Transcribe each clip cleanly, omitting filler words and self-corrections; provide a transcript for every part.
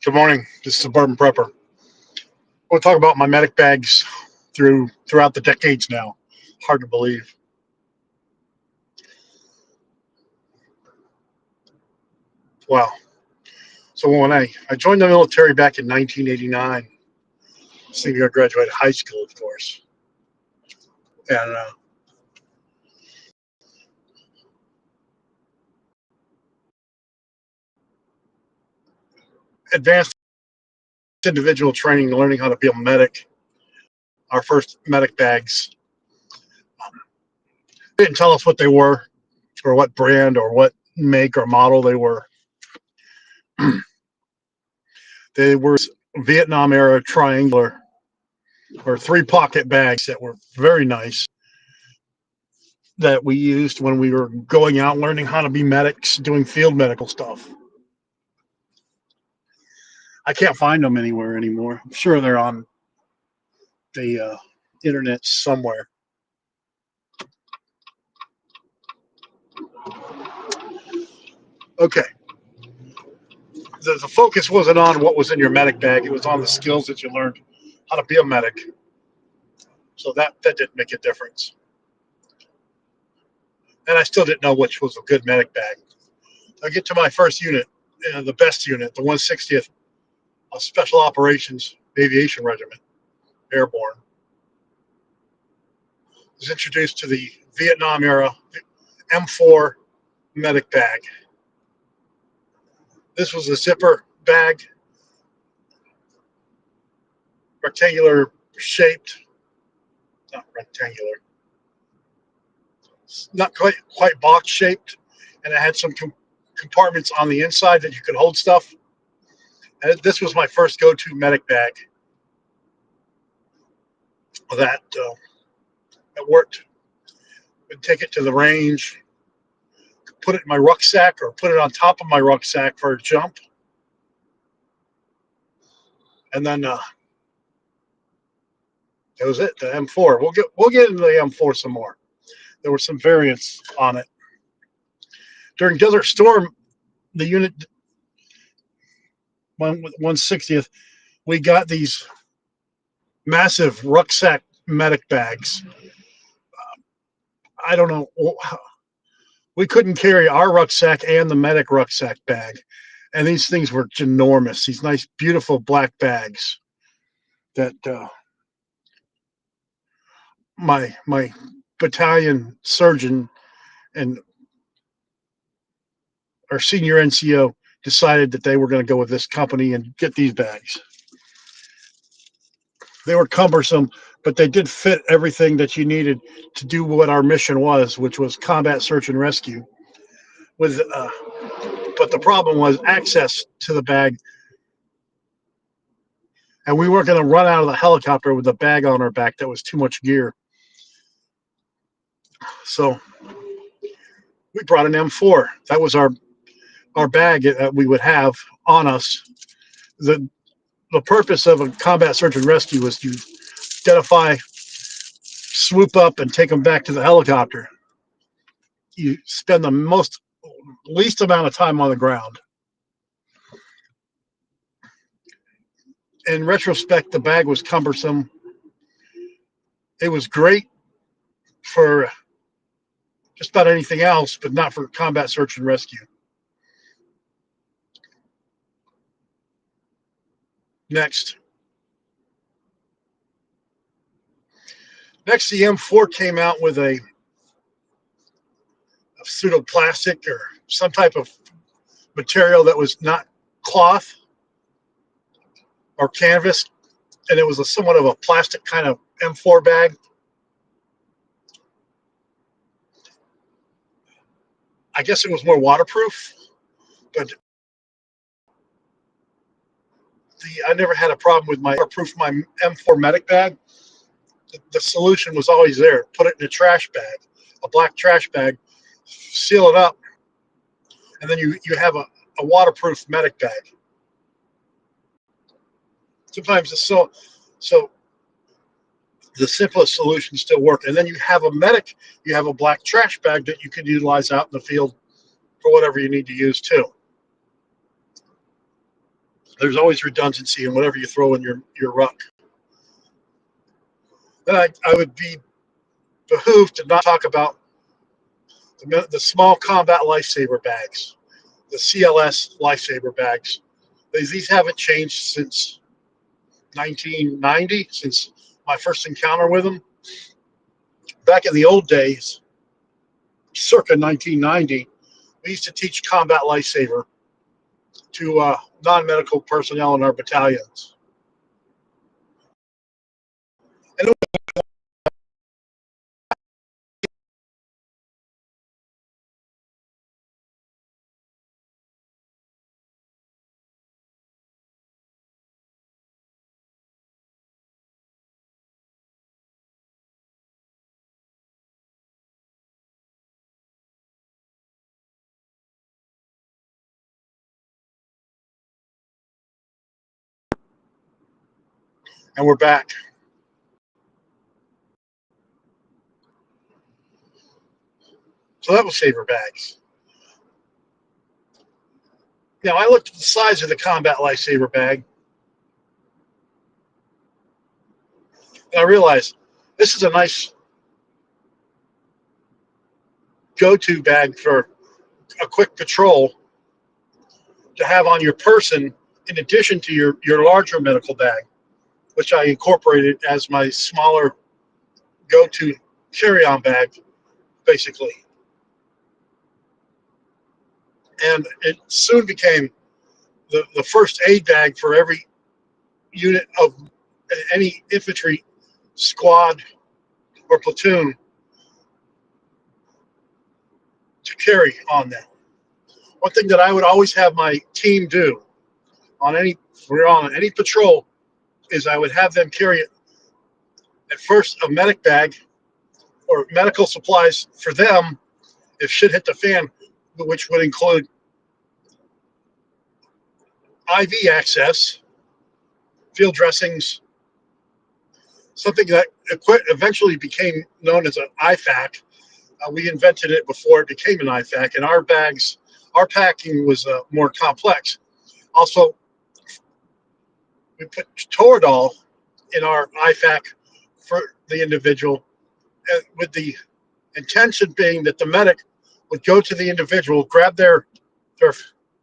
Good morning. This is Suburban Prepper. We'll talk about my medic bags throughout the decades now. Hard to believe. Wow. So when I joined the military back in 1989, same year I graduated high school, of course, and advanced individual training, learning how to be a medic. Our first medic bags didn't tell us what they were, or what brand, or what make or model they were. They were Vietnam era triangular or three pocket bags that were very nice that we used when we were going out learning how to be medics, doing field medical stuff. I can't find them anywhere anymore. I'm sure they're on the internet somewhere. Okay. The focus wasn't on what was in your medic bag. It was on the skills that you learned how to be a medic. So that didn't make a difference. And I still didn't know which was a good medic bag. I get to my first unit, the best unit, the 160th Special Operations Aviation Regiment, Airborne. Was introduced to the Vietnam era M4 medic bag. This was a zipper bag, rectangular shaped, not rectangular, not quite box shaped, and it had some compartments on the inside that you could hold stuff. And this was my first go-to medic bag. That worked. I'd take it to the range, put it in my rucksack or put it on top of my rucksack for a jump. And then that was it, the M4. We'll get into the M4 some more. There were some variants on it. During Desert Storm, the unit 160th, we got these massive rucksack medic bags. I don't know. We couldn't carry our rucksack and the medic rucksack bag. And these things were ginormous. These nice, beautiful black bags that my battalion surgeon and our senior NCO decided that they were going to go with this company and get these bags. They were cumbersome, but they did fit everything that you needed to do what our mission was, which was combat search and rescue. But the problem was access to the bag, and we weren't going to run out of the helicopter with a bag on our back. That was too much gear. So we brought an M4. That was our bag that we would have on us. The purpose of a combat search and rescue was to identify, swoop up, and take them back to the helicopter. You spend the least amount of time on the ground. In retrospect, the bag was cumbersome. It was great for just about anything else, but not for combat search and rescue. Next, the M4 came out with a pseudoplastic or some type of material that was not cloth or canvas, and it was somewhat of a plastic kind of M4 bag. I guess it was more waterproof, but I never had a problem with my M4 medic bag. The solution was always there. Put it in a trash bag, a black trash bag, seal it up, and then you have a waterproof medic bag. Sometimes it's so the simplest solutions still work. And then you have a medic, you have a black trash bag that you can utilize out in the field for whatever you need to use too. There's always redundancy in whatever you throw in your ruck. Then I would be behooved to not talk about the small combat lifesaver bags, the CLS lifesaver bags. These haven't changed since 1990, since my first encounter with them. Back in the old days, circa 1990, we used to teach combat lifesaver to non-medical personnel in our battalions. And we're back. So that was saver bags. Now I looked at the size of the combat lifesaver bag, and I realized this is a nice go-to bag for a quick patrol to have on your person in addition to your larger medical bag, which I incorporated as my smaller go-to carry-on bag, basically. And it soon became the first aid bag for every unit of any infantry squad or platoon to carry on them. One thing that I would always have my team do on any, if we're on any patrol, is I would have them carry at first a medic bag or medical supplies for them if shit hit the fan, which would include IV access, field dressings, something that eventually became known as an IFAC. We invented it before it became an IFAC, and our packing was more complex. Also, we put Toradol in our IFAC for the individual, with the intention being that the medic would go to the individual, grab their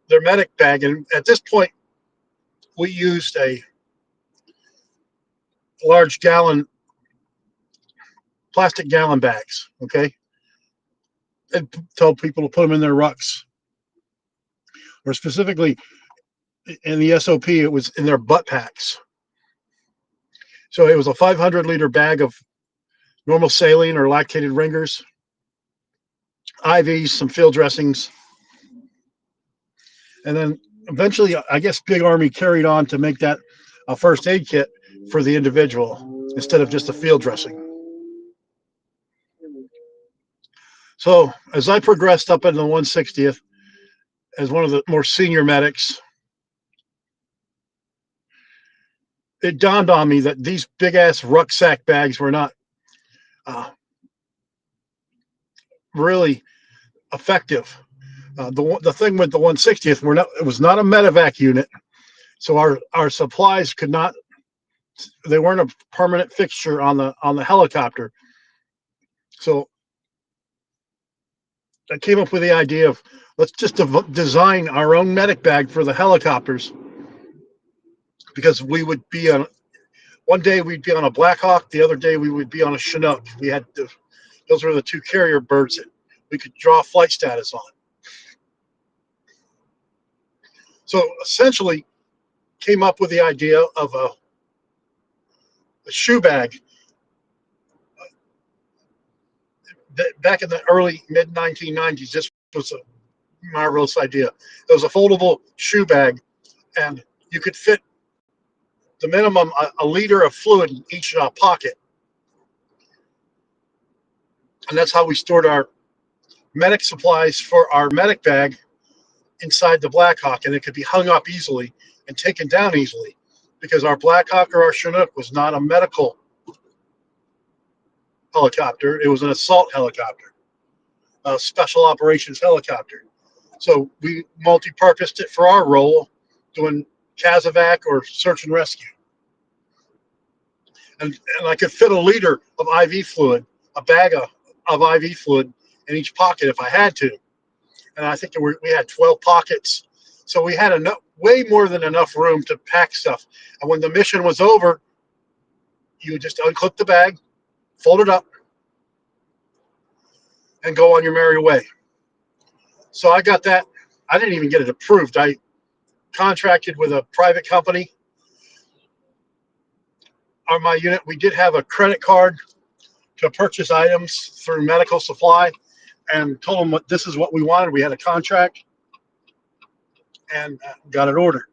medic bag, and at this point, we used a large plastic gallon bags, okay? And tell people to put them in their rucks. Or specifically, in the SOP, it was in their butt packs. So it was a 500-liter bag of normal saline or lactated ringers, IVs, some field dressings, and then eventually, I guess Big Army carried on to make that a first aid kit for the individual instead of just a field dressing. So as I progressed up into the 160th as one of the more senior medics, it dawned on me that these big-ass rucksack bags were not really effective. The thing with the 160th, it was not a medevac unit, so our supplies could not. They weren't a permanent fixture on the helicopter. So I came up with the idea of let's just design our own medic bag for the helicopters, because we would be on one day we'd be on a Black Hawk, the other day we would be on a Chinook. We had those were the two carrier birds that we could draw flight status on. So essentially, came up with the idea of a shoe bag. Back in the early mid 1990s, this was a marvelous idea. It was a foldable shoe bag, and you could fit the minimum a liter of fluid in each pocket, and that's how we stored our medic supplies for our medic bag inside the Black Hawk, and it could be hung up easily and taken down easily, because our Black Hawk or our Chinook was not a medical helicopter. It was an assault helicopter, a special operations helicopter. So we multi-purposed it for our role, doing Casevac or search and rescue. And I could fit a liter of IV fluid, a bag of IV fluid in each pocket if I had to. And I think we had 12 pockets. So we had way more than enough room to pack stuff. And when the mission was over, you would just unclip the bag, fold it up, and go on your merry way. So I got that. I didn't even get it approved. I contracted with a private company on my unit. We did have a credit card to purchase items through medical supply, and told them this is what we wanted. We had a contract and got it ordered.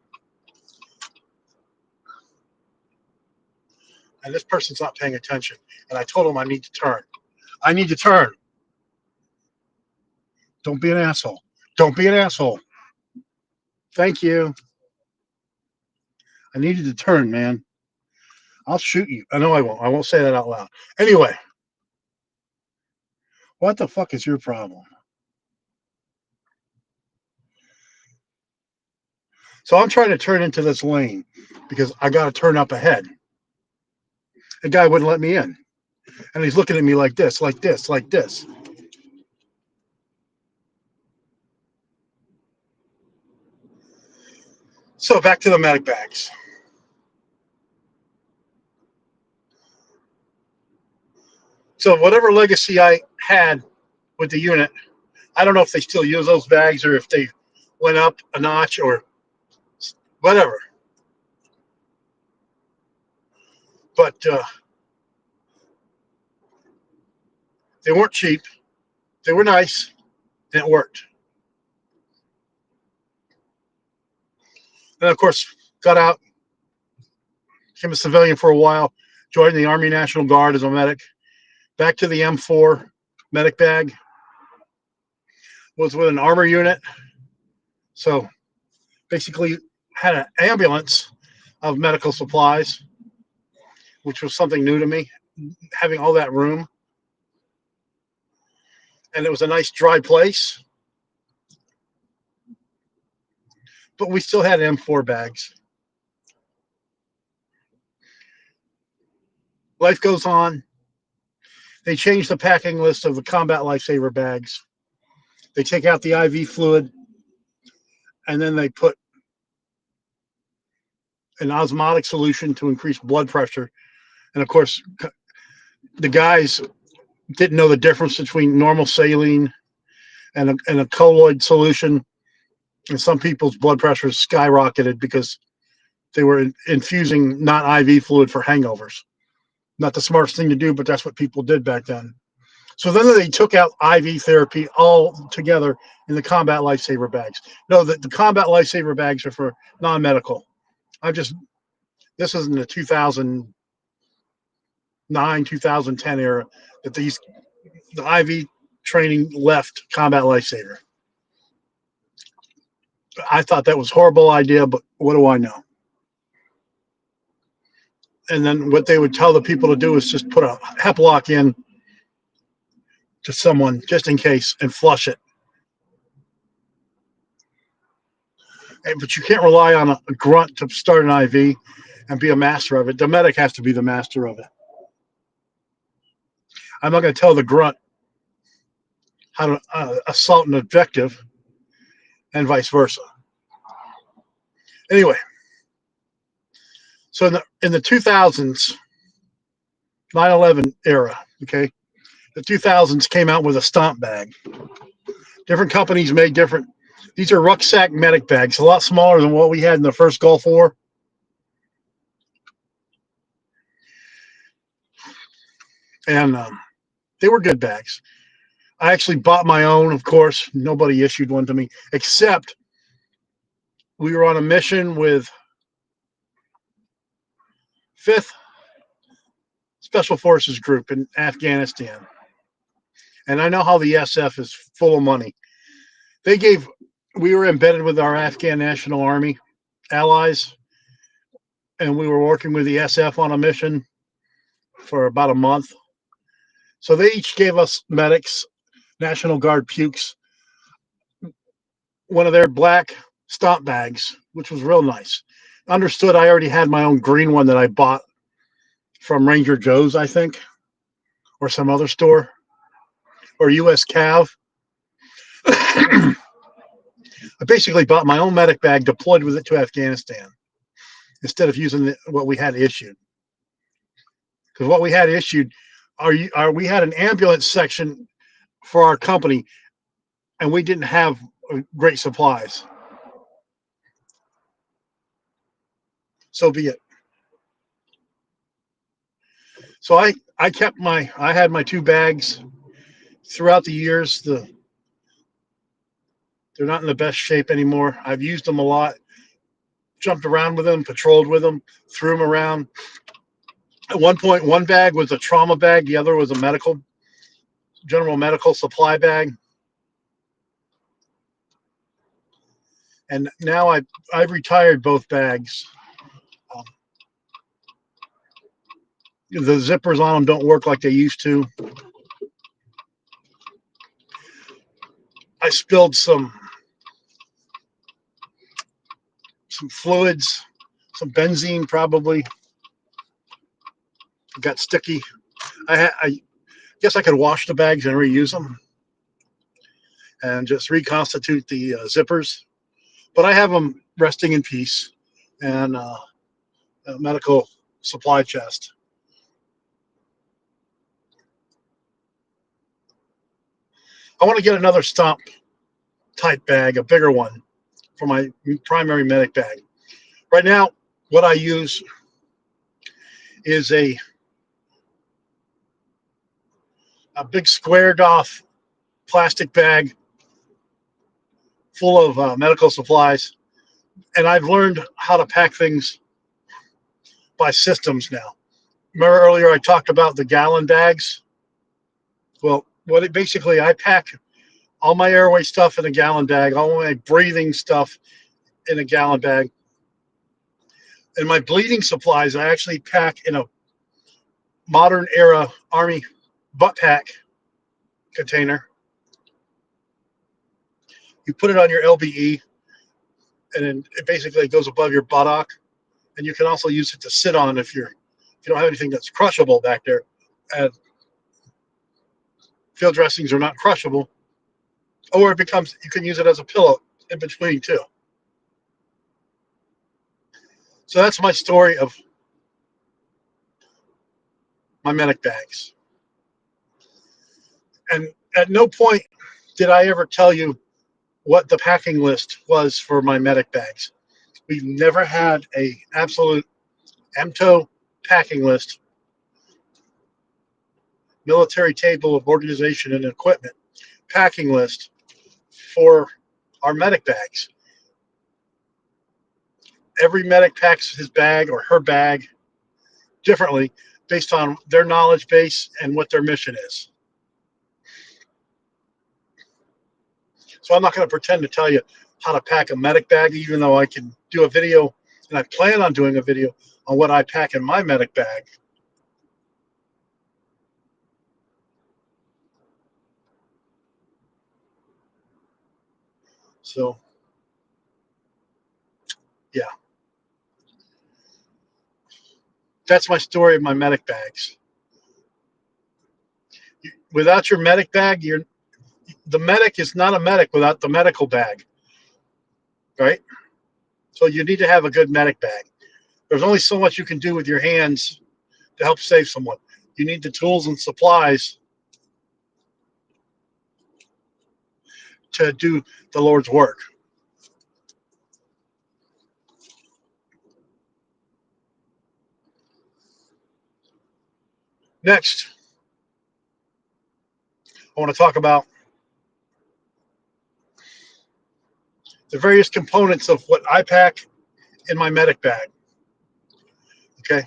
And this person's not paying attention. And I told him I need to turn. I need to turn. Don't be an asshole. Don't be an asshole. Thank you. I needed to turn, man. I'll shoot you. I know I won't. I won't say that out loud. Anyway, what the fuck is your problem? So I'm trying to turn into this lane because I got to turn up ahead. The guy wouldn't let me in. And he's looking at me like this, like this, like this. So back to the medic bags. So whatever legacy I had with the unit, I don't know if they still use those bags or if they went up a notch or whatever. But they weren't cheap. They were nice, and it worked. And of course, got out, became a civilian for a while, joined the Army National Guard as a medic. Back to the M4 medic bag. Was with an armor unit. So basically had an ambulance of medical supplies, which was something new to me, having all that room. And it was a nice dry place. But we still had M4 bags. Life goes on. They changed the packing list of the combat lifesaver bags. They take out the IV fluid, and then they put an osmotic solution to increase blood pressure. And of course, the guys didn't know the difference between normal saline and a colloid solution. And some people's blood pressures skyrocketed because they were infusing not IV fluid for hangovers. Not the smartest thing to do, but that's what people did back then. So then they took out IV therapy all together in the combat lifesaver bags. No, the combat lifesaver bags are for non-medical. This is in the 2009, 2010 era that the IV training left combat lifesaver. I thought that was a horrible idea, but what do I know? And then what they would tell the people to do is just put a Heplock in to someone just in case and flush it. But you can't rely on a grunt to start an IV and be a master of it. The medic has to be the master of it. I'm not going to tell the grunt how to assault an objective and vice versa. Anyway, so in the 2000s, 9/11 era, okay, the 2000s came out with a stomp bag. Different companies made different. These are rucksack medic bags, a lot smaller than what we had in the first Gulf War. And they were good bags. I actually bought my own, of course. Nobody issued one to me, except we were on a mission with 5th Special Forces Group in Afghanistan. And I know how the SF is full of money. We were embedded with our Afghan National Army allies, and we were working with the SF on a mission for about a month. So they each gave us medics, National Guard pukes, one of their black stomp bags, which was real nice. understood I already had my own green one that I bought from Ranger Joe's, I think, or some other store, or US Cav. I basically bought my own medic bag, deployed with it to Afghanistan instead of using what we had issued. Because what we had issued, we had an ambulance section for our company, and we didn't have great supplies. So be it. So I had my two bags throughout the years. They're not in the best shape anymore. I've used them a lot, jumped around with them, patrolled with them, threw them around. At one point, one bag was a trauma bag, the other was a general medical supply bag. And now I've retired both bags. Um, the zippers on them don't work like they used to. I spilled some fluids, some benzene probably. It got sticky. I guess I could wash the bags and reuse them and just reconstitute the zippers. But I have them resting in peace and a medical supply chest. I want to get another stomp type bag, a bigger one, for my primary medic bag. Right now, what I use is a big squared off plastic bag full of medical supplies. And I've learned how to pack things by systems now. Remember earlier I talked about the gallon bags? Well, basically I pack all my airway stuff in a gallon bag, all my breathing stuff in a gallon bag. And my bleeding supplies I actually pack in a modern era Army butt pack container. You put it on your LBE, and then it basically goes above your buttock. And you can also use it to sit on if you don't have anything that's crushable back there. And field dressings are not crushable. Or you can use it as a pillow in between too. So that's my story of my medic bags. And at no point did I ever tell you what the packing list was for my medic bags. We've never had a absolute MTO packing list, military table of organization and equipment packing list for our medic bags. Every medic packs his bag or her bag differently based on their knowledge base and what their mission is. So I'm not going to pretend to tell you how to pack a medic bag, even though I can do a video, and I plan on doing a video on what I pack in my medic bag. So, yeah. That's my story of my medic bags. Without your medic bag, the medic is not a medic without the medical bag, right? So you need to have a good medic bag. There's only so much you can do with your hands to help save someone. You need the tools and supplies to do the Lord's work. Next, I want to talk about the various components of what I pack in my medic bag. Okay.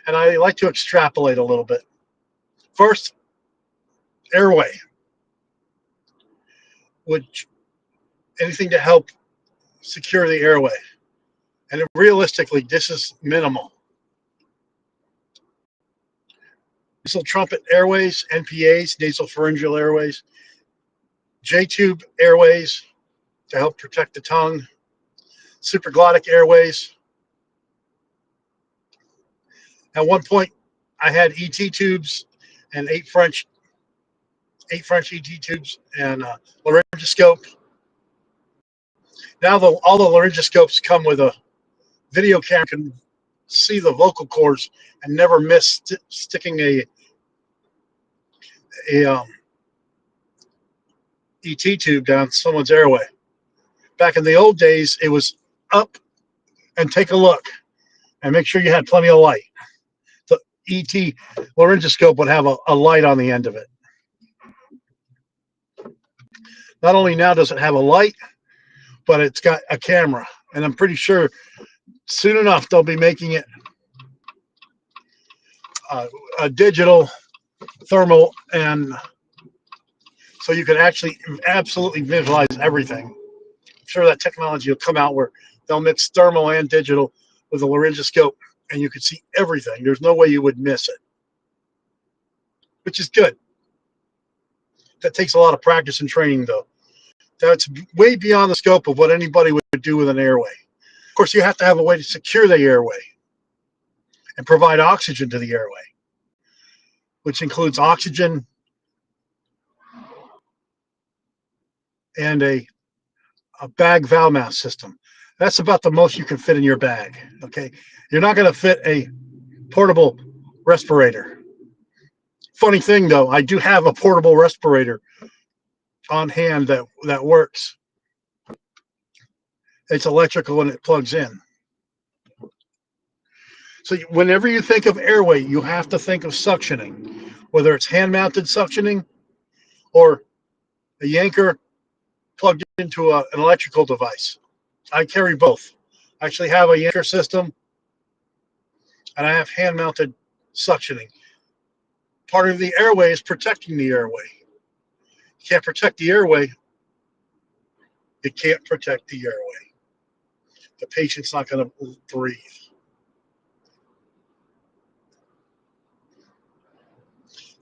And I like to extrapolate a little bit. First, airway. Anything to help secure the airway. And realistically, this is minimal. Nasal trumpet airways, NPAs, nasal pharyngeal airways, J-tube airways to help protect the tongue, supraglottic airways. At one point, I had ET tubes and eight French ET tubes and laryngoscope. Now all the laryngoscopes come with a video camera, can see the vocal cords and never miss sticking a ET tube down someone's airway. Back in the old days, it was up and take a look and make sure you had plenty of light. The ET laryngoscope would have a light on the end of it. Not only now does it have a light, but it's got a camera. And I'm pretty sure soon enough they'll be making it a digital thermal, and so you can actually absolutely visualize everything. I'm sure that technology will come out where they'll mix thermal and digital with a laryngoscope, and you can see everything. There's no way you would miss it, which is good. That takes a lot of practice and training, though. That's way beyond the scope of what anybody would do with an airway. Of course, you have to have a way to secure the airway and provide oxygen to the airway, which includes oxygen and a bag valve mount system. That's about the most you can fit in your bag. Okay, you're not going to fit a portable respirator. Funny thing though, I do have a portable respirator on hand that works. It's electrical and it plugs in. So whenever you think of airway, you have to think of suctioning, whether it's hand-mounted suctioning or a yanker plugged into an electrical device. I carry both. I actually have a yanker system and I have hand-mounted suctioning. Part of the airway is protecting the airway. You can't protect the airway. It can't protect the airway. The patient's not going to breathe.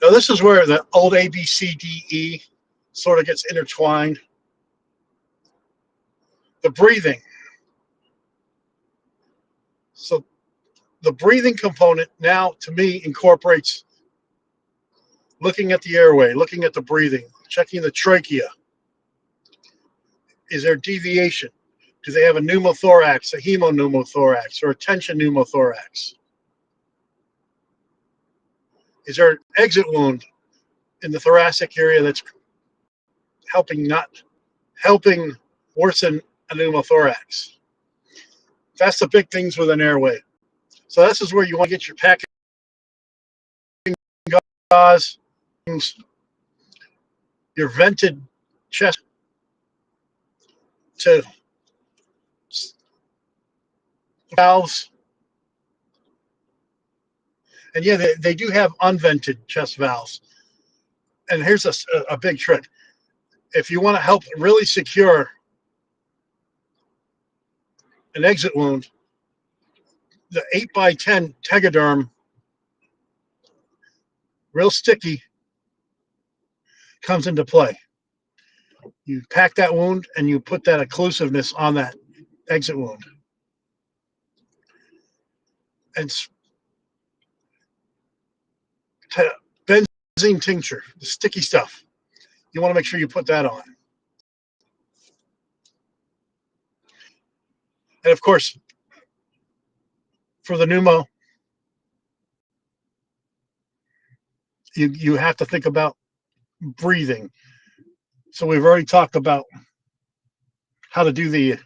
Now, this is where the old A, B, C, D, E sort of gets intertwined. The breathing. So the breathing component now, to me, incorporates looking at the airway, looking at the breathing, checking the trachea. Is there deviation? Do they have a pneumothorax, a hemopneumothorax, or a tension pneumothorax? Is there an exit wound in the thoracic area that's helping worsen a pneumothorax? That's the big things with an airway. So this is where you want to get your packing gauze, your vented chest to valves. And yeah, they do have unvented chest valves. And here's a big trick. If you want to help really secure an exit wound, the 8x10 Tegaderm, real sticky, comes into play. You pack that wound and you put that occlusiveness on that exit wound. And benzene tincture, the sticky stuff, you want to make sure you put that on. And of course, for the pneumo, you have to think about breathing. So we've already talked about how to do the,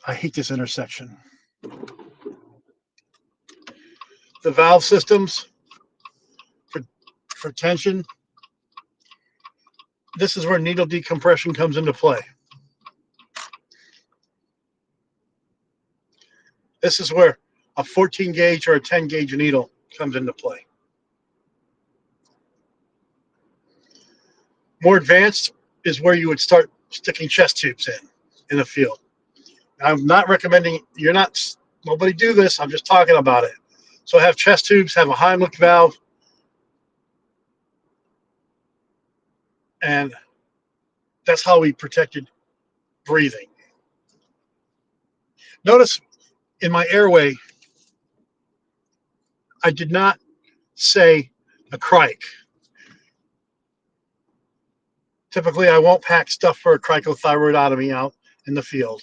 I hate this intersection. The valve systems for tension. This is where needle decompression comes into play. This is where a 14 gauge or a 10 gauge needle comes into play. More advanced is where you would start sticking chest tubes in the field. I'm not recommending, nobody do this, I'm just talking about it. So have chest tubes, have a Heimlich valve, and That's how we protected breathing. Notice in my airway, I did not say a crike. Typically, I won't pack stuff for a cricothyroidotomy out in the field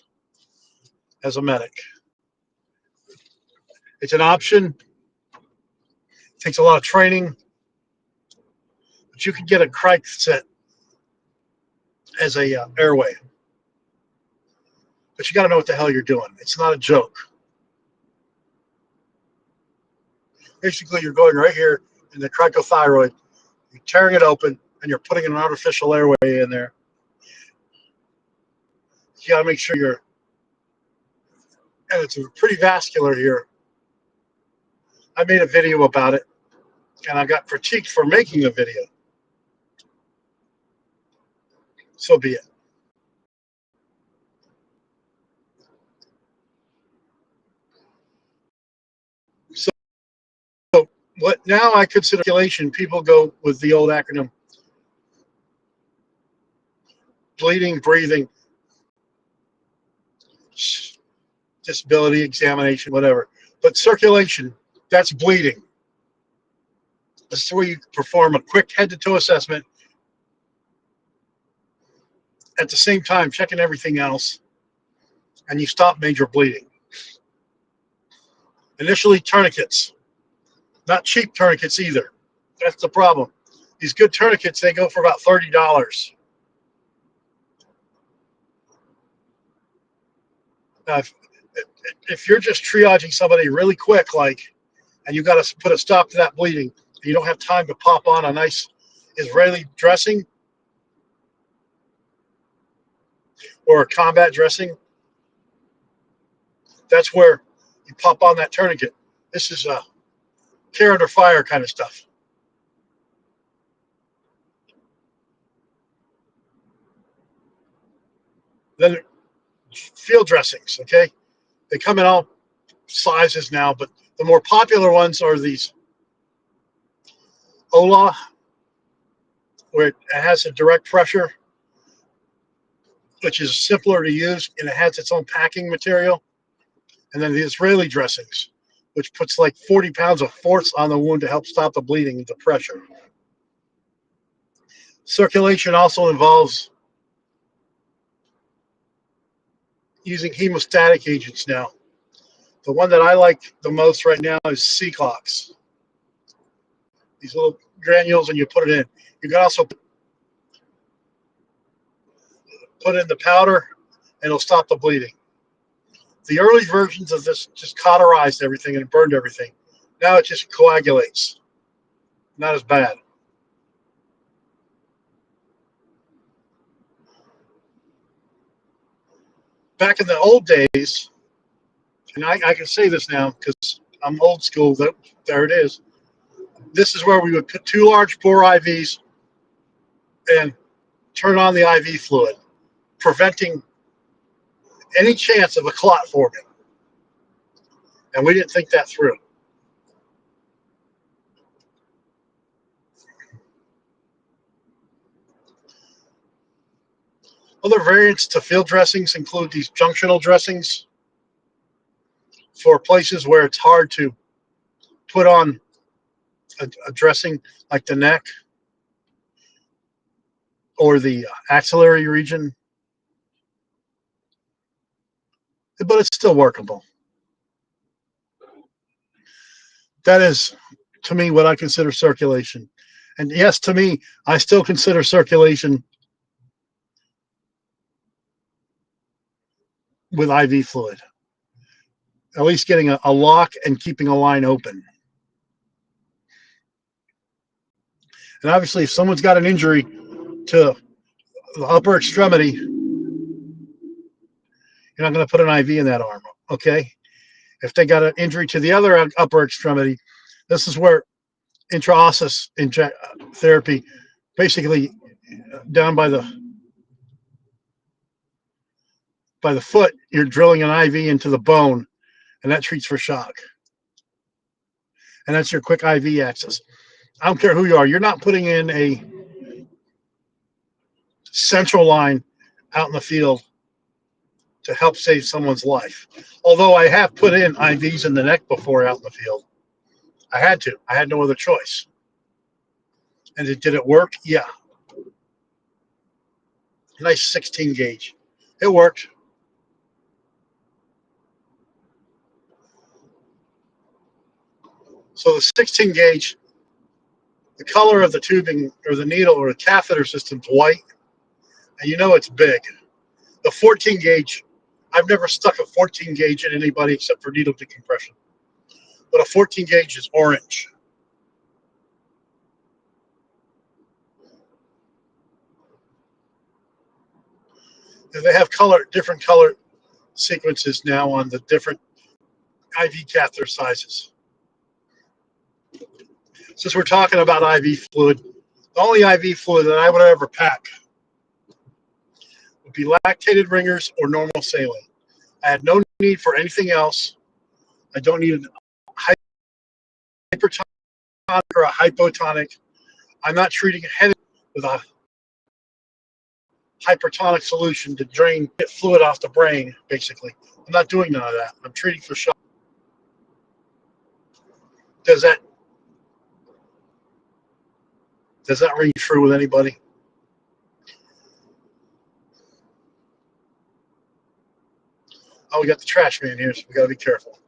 as a medic. It's an option. It takes a lot of training, but you can get a crike set as a airway. But you got to know what the hell you're doing. It's not a joke. Basically, you're going right here in the cricothyroid, you're tearing it open, and you're putting an artificial airway in there. You got to make sure you're, and it's pretty vascular here. I made a video about it, and I got critiqued for making a video. So be it. So what now I consider circulation, people go with the old acronym bleeding, breathing, disability examination, whatever. But circulation, that's bleeding. This is where you perform a quick head-to-toe assessment, at the same time checking everything else, and you stop major bleeding. Initially, tourniquets. Not cheap tourniquets either. That's the problem. These good tourniquets, they go for about $30. Now, if you're just triaging somebody really quick, like, and you got to put a stop to that bleeding, and you don't have time to pop on a nice Israeli dressing or a combat dressing, that's where you pop on that tourniquet. This is care under fire kind of stuff. Then field dressings, okay? They come in all sizes now, but the more popular ones are these Ola, where it has a direct pressure, which is simpler to use, and it has its own packing material. And then the Israeli dressings, which puts like 40 pounds of force on the wound to help stop the bleeding and the pressure. Circulation also involves using hemostatic agents now. The one that I like the most right now is C-Clox. These little granules, and you put it in. You can also put in the powder, and it'll stop the bleeding. The early versions of this just cauterized everything and burned everything. Now it just coagulates. Not as bad. Back in the old days, and I can say this now because I'm old school, there it is. This is where we would put 2 large bore IVs and turn on the IV fluid, preventing any chance of a clot forming. And we didn't think that through. Other variants to field dressings include these junctional dressings for places where it's hard to put on a dressing like the neck or the axillary region, but it's still workable. That is, to me, what I consider circulation. And yes, to me, I still consider circulation with IV fluid. At least getting a lock and keeping a line open. And obviously, if someone's got an injury to the upper extremity, you're not going to put an IV in that arm, okay? If they got an injury to the other upper extremity, this is where intraosseous therapy, basically down by the foot, you're drilling an IV into the bone, and that treats for shock. And that's your quick IV access. I don't care who you are. You're not putting in a central line out in the field to help save someone's life. Although I have put in IVs in the neck before out in the field. I had to. I had no other choice. And did it work? Yeah. Nice 16 gauge. It worked. So the 16 gauge, the color of the tubing or the needle or the catheter system's white, and you know it's big. The 14 gauge, I've never stuck a 14 gauge in anybody except for needle decompression. But a 14 gauge is orange. And they have different color sequences now on the different IV catheter sizes. Since we're talking about IV fluid, the only IV fluid that I would ever pack would be lactated ringers or normal saline. I had no need for anything else. I don't need a hypertonic or a hypotonic. I'm not treating a headache with a hypertonic solution to get fluid off the brain, basically. I'm not doing none of that. I'm treating for shock. Does that ring true with anybody? Oh, we got the trash man here, so we got to be careful.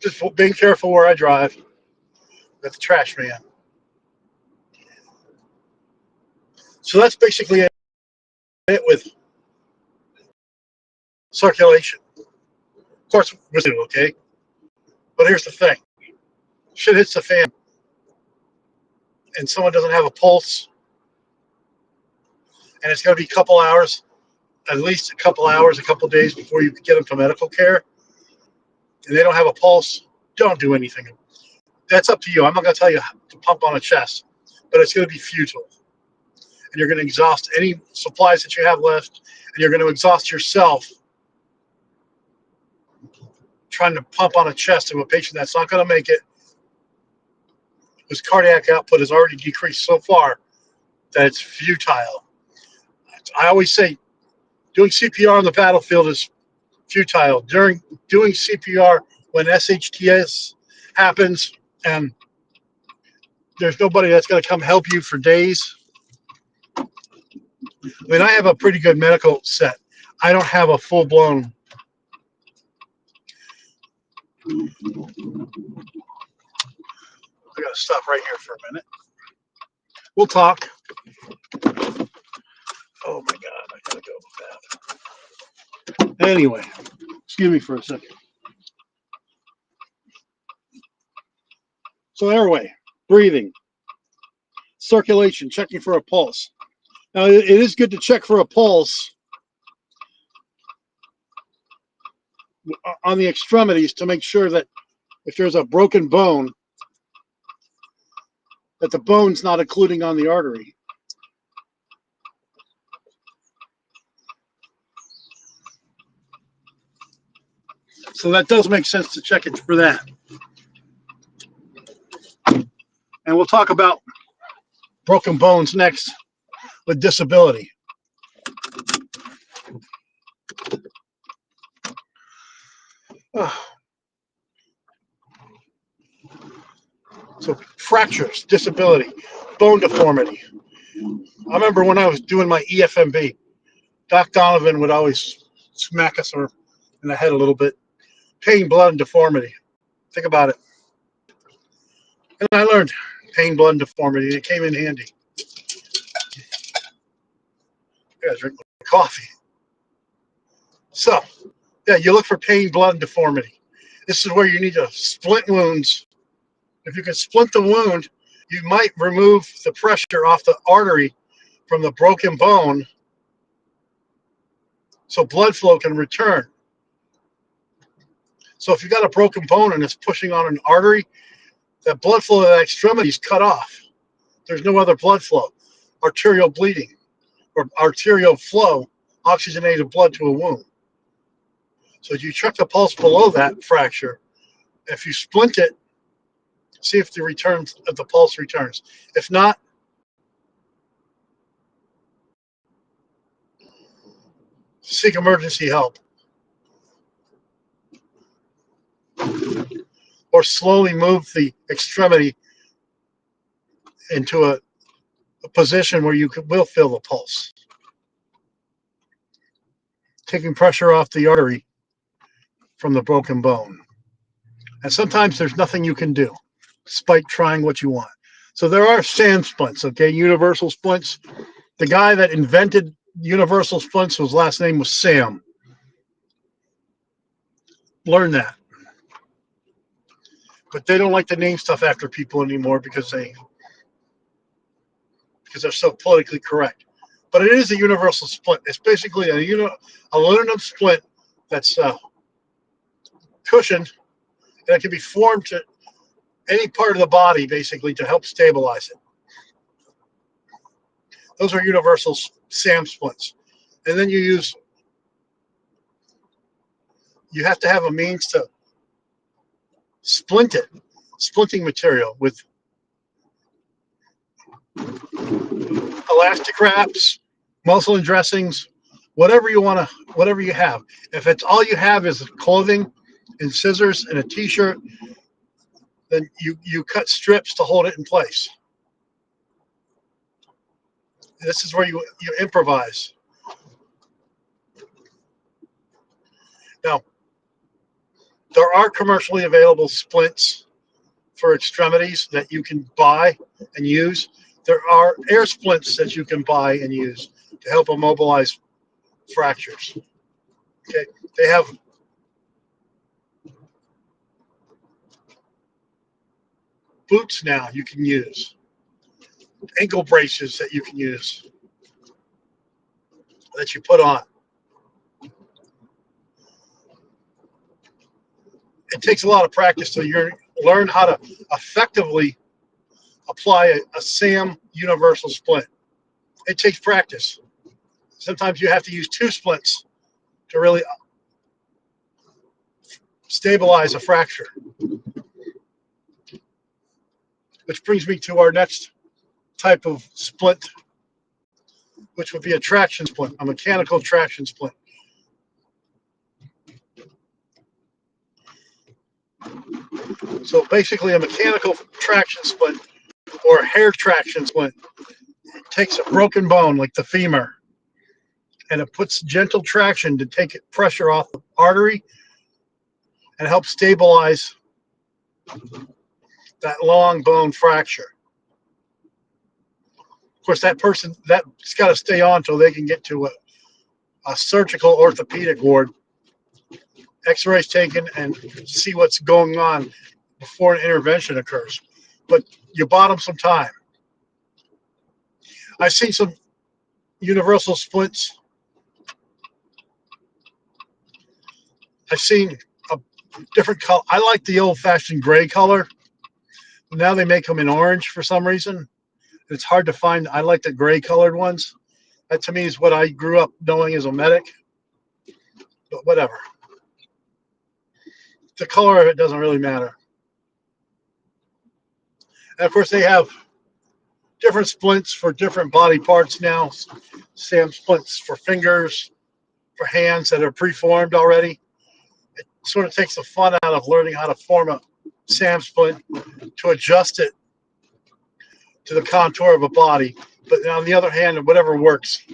Just being careful where I drive. Got the trash man. So that's basically it with circulation. Of course, okay? But here's the thing. Shit hits the fan and someone doesn't have a pulse and it's going to be a couple hours, at least a couple hours, a couple days before you get them to medical care, and they don't have a pulse, don't do anything. That's up to you. I'm not going to tell you to pump on a chest, but it's going to be futile. And you're going to exhaust any supplies that you have left, and you're going to exhaust yourself trying to pump on a chest of a patient that's not going to make it, whose cardiac output has already decreased so far that it's futile. I always say doing CPR on the battlefield is futile. During doing CPR when SHTS happens and there's nobody that's going to come help you for days. I mean, I have a pretty good medical set. I don't have a full-blown. I got to stop right here for a minute. We'll talk. Oh my God, I gotta go with that. Anyway, excuse me for a second. So airway, breathing, circulation, checking for a pulse. Now it is good to check for a pulse on the extremities to make sure that if there's a broken bone, that the bone's not occluding on the artery. So that does make sense to check it for that. And we'll talk about broken bones next with disability. So fractures, disability, bone deformity. I remember when I was doing my EFMB, Doc Donovan would always smack us in the head a little bit. Pain, blood, and deformity. Think about it. And I learned pain, blood, and deformity. It came in handy. I gotta drink my coffee. So, yeah, you look for pain, blood, and deformity. This is where you need to splint wounds. If you can splint the wound, you might remove the pressure off the artery from the broken bone so blood flow can return. So if you've got a broken bone and it's pushing on an artery, that blood flow to that extremity is cut off. There's no other blood flow. Arterial bleeding or arterial flow oxygenated blood to a wound. So you check the pulse below that fracture. If you splint it, see if the pulse returns. If not, seek emergency help. Or slowly move the extremity into a position where you will feel the pulse. Taking pressure off the artery from the broken bone. And sometimes there's nothing you can do, despite trying what you want. So there are SAM splints, okay, universal splints. The guy that invented universal splints, his last name was Sam. Learn that. But they don't like to name stuff after people anymore because they're so politically correct. But it is a universal splint. It's basically a aluminum splint that's cushioned, and it can be formed to any part of the body, basically, to help stabilize it. Those are universal SAM splints. And then you have to have a means to splint it, splinting material with elastic wraps, muslin dressings, whatever you have. If it's all you have is clothing and scissors and a t-shirt, then you cut strips to hold it in place. This is where you improvise. Now, there are commercially available splints for extremities that you can buy and use. There are air splints that you can buy and use to help immobilize fractures. Okay, they have boots now you can use, ankle braces that you can use, that you put on. It takes a lot of practice to learn how to effectively apply a SAM universal splint. It takes practice. Sometimes you have to use 2 splints to really stabilize a fracture. Which brings me to our next type of splint, which would be a traction splint, a mechanical traction splint. So basically a mechanical traction splint or a hair traction splint takes a broken bone like the femur and it puts gentle traction to take pressure off the artery and help stabilize that long bone fracture. Of course, that's got to stay on until they can get to a surgical orthopedic ward, x-rays taken, and see what's going on before an intervention occurs. But you bought them some time. I've seen some universal splints. I've seen a different color. I like the old-fashioned gray color. Now they make them in orange for some reason. It's hard to find. I like the gray colored ones. That to me is what I grew up knowing as a medic. But whatever. The color of it doesn't really matter. And of course, they have different splints for different body parts now. SAM splints for fingers, for hands that are preformed already. It sort of takes the fun out of learning how to form a SAM splint to adjust it to the contour of a body. But on the other hand, whatever works.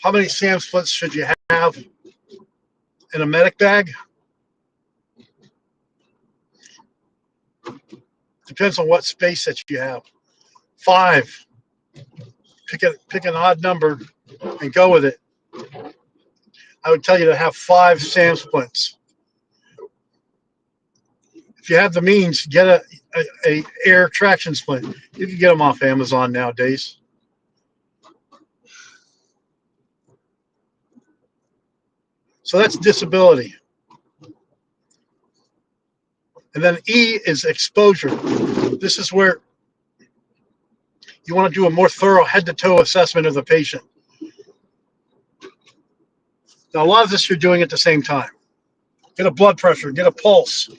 How many SAM splits should you have in a medic bag? Depends on what space that you have. 5. Pick an odd number and go with it. I would tell you to have 5 SAM splints. If you have the means, get a air traction splint. You can get them off Amazon nowadays. So that's disability. And then E is exposure. This is where You want to do a more thorough head-to-toe assessment of the patient. Now, a lot of this you're doing at the same time. Get a blood pressure, get a pulse.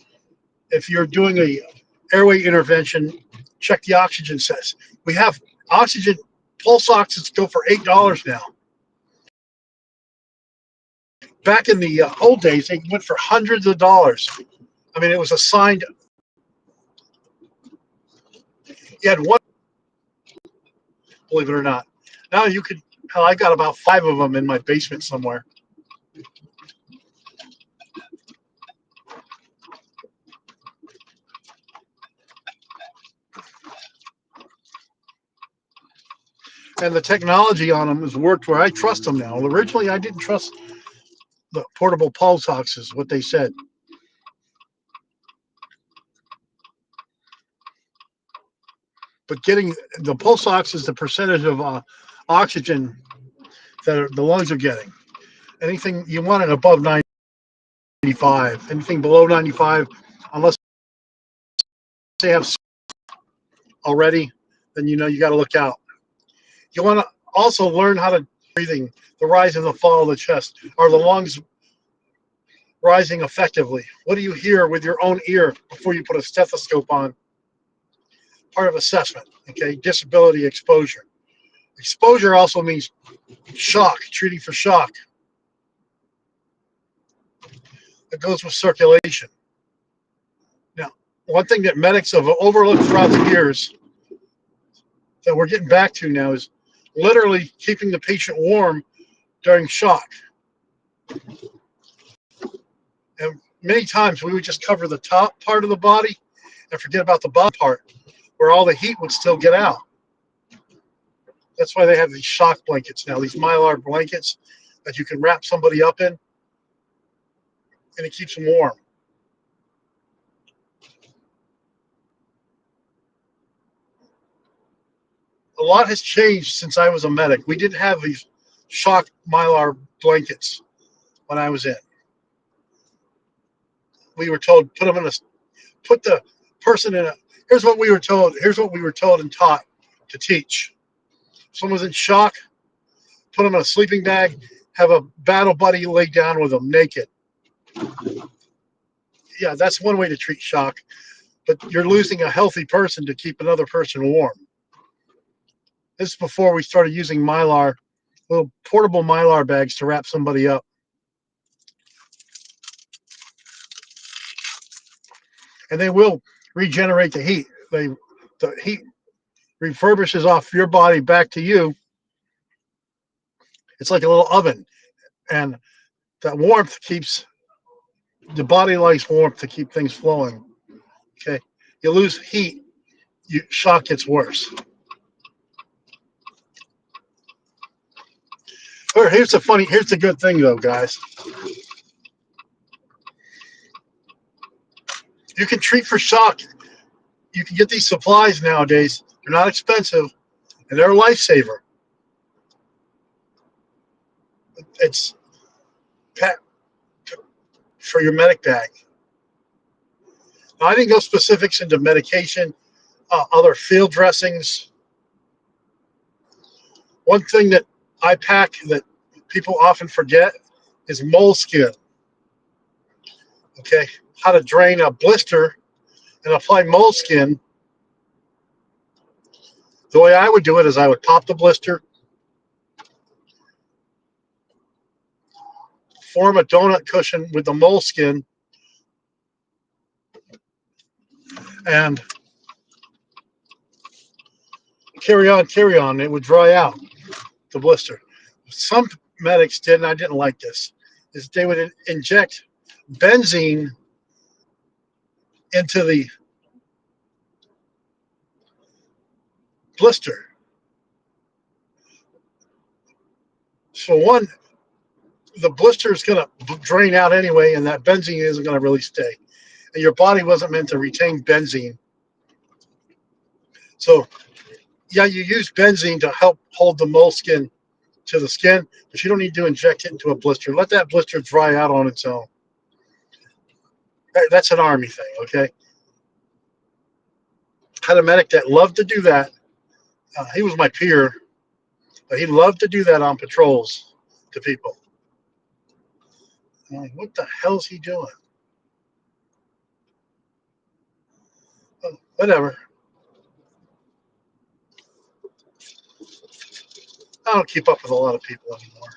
If you're doing a airway intervention, check the oxygen sets. We have oxygen, pulse oxys go for $8 now. Back in the old days, they went for hundreds of dollars. I mean, it was assigned. You had one, believe it or not. Now you could, hell, I got about 5 of them in my basement somewhere. And the technology on them has worked where I trust them now. Originally, I didn't trust the portable pulse oxys, what they said. But getting the pulse ox is the percentage of oxygen that the lungs are getting. Anything you want it above 95. Anything below 95, unless they have already, then you know you got to look out. You want to also learn how to breathing, the rise and the fall of the chest. Are the lungs rising effectively? What do you hear with your own ear before you put a stethoscope on? Part of assessment, okay? Disability exposure. Exposure also means shock, treating for shock. It goes with circulation. Now, one thing that medics have overlooked throughout the years that we're getting back to now is literally keeping the patient warm during shock. And many times we would just cover the top part of the body and forget about the bottom part where all the heat would still get out. That's why they have these shock blankets now, these mylar blankets that you can wrap somebody up in, and it keeps them warm. A lot has changed since I was a medic. We didn't have these shock mylar blankets when I was in. We were told put the person in a. Here's what we were told. Here's what we were told and taught to teach. If someone's in shock, put them in a sleeping bag. Have a battle buddy lay down with them naked. Yeah, that's one way to treat shock, but you're losing a healthy person to keep another person warm. This is before we started using mylar, little portable mylar bags to wrap somebody up. And they will regenerate the heat. The heat refurbishes off your body back to you. It's like a little oven. And that warmth keeps, the body likes warmth to keep things flowing. Okay. You lose heat, shock gets worse. Here's the good thing though, guys. You can treat for shock. You can get these supplies nowadays. They're not expensive, and they're a lifesaver. It's for your medic bag. Now, I didn't go specifics into medication, other field dressings. One thing that I pack that people often forget is moleskin. Okay, how to drain a blister and apply moleskin. The way I would do it is I would pop the blister, form a donut cushion with the moleskin, and carry on. It would dry out, the blister. Some medics did, and I didn't like this, is they would inject benzene into the blister. So one, the blister is going to drain out anyway, and that benzene isn't going to really stay. And your body wasn't meant to retain benzene. So, yeah, you use benzene to help hold the moleskin to the skin, but you don't need to inject it into a blister. Let that blister dry out on its own. That's an Army thing, okay? Had a medic that loved to do that, He was my peer, but he loved to do that on patrols to people. I'm like, what the hell is he doing? Oh, whatever. I don't keep up with a lot of people anymore.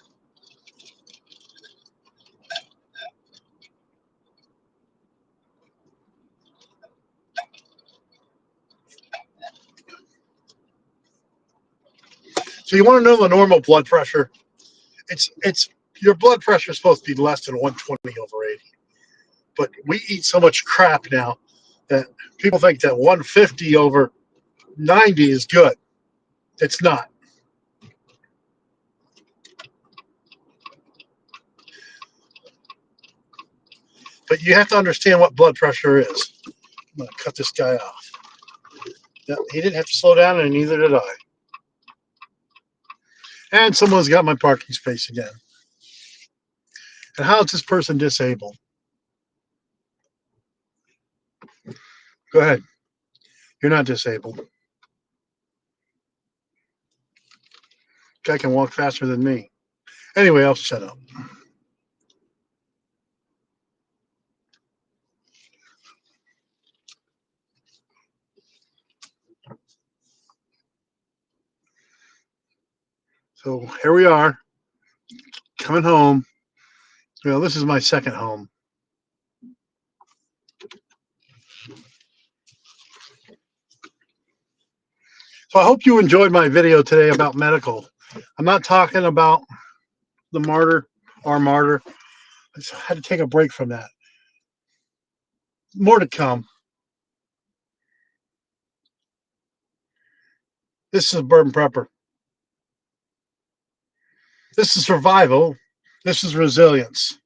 So you want to know the normal blood pressure? It's your blood pressure is supposed to be less than 120 over 80. But we eat so much crap now that people think that 150 over 90 is good. It's not. But you have to understand what blood pressure is. I'm going to cut this guy off. No, he didn't have to slow down, and neither did I. And someone's got my parking space again. And how is this person disabled? Go ahead. You're not disabled. Guy can walk faster than me. Anyway, I'll shut up. So here we are, coming home. Well, this is my second home. So I hope you enjoyed my video today about medical. I'm not talking about the martyr or martyr. I just had to take a break from that. More to come. This is Suburban Prepper. This is survival. This is resilience.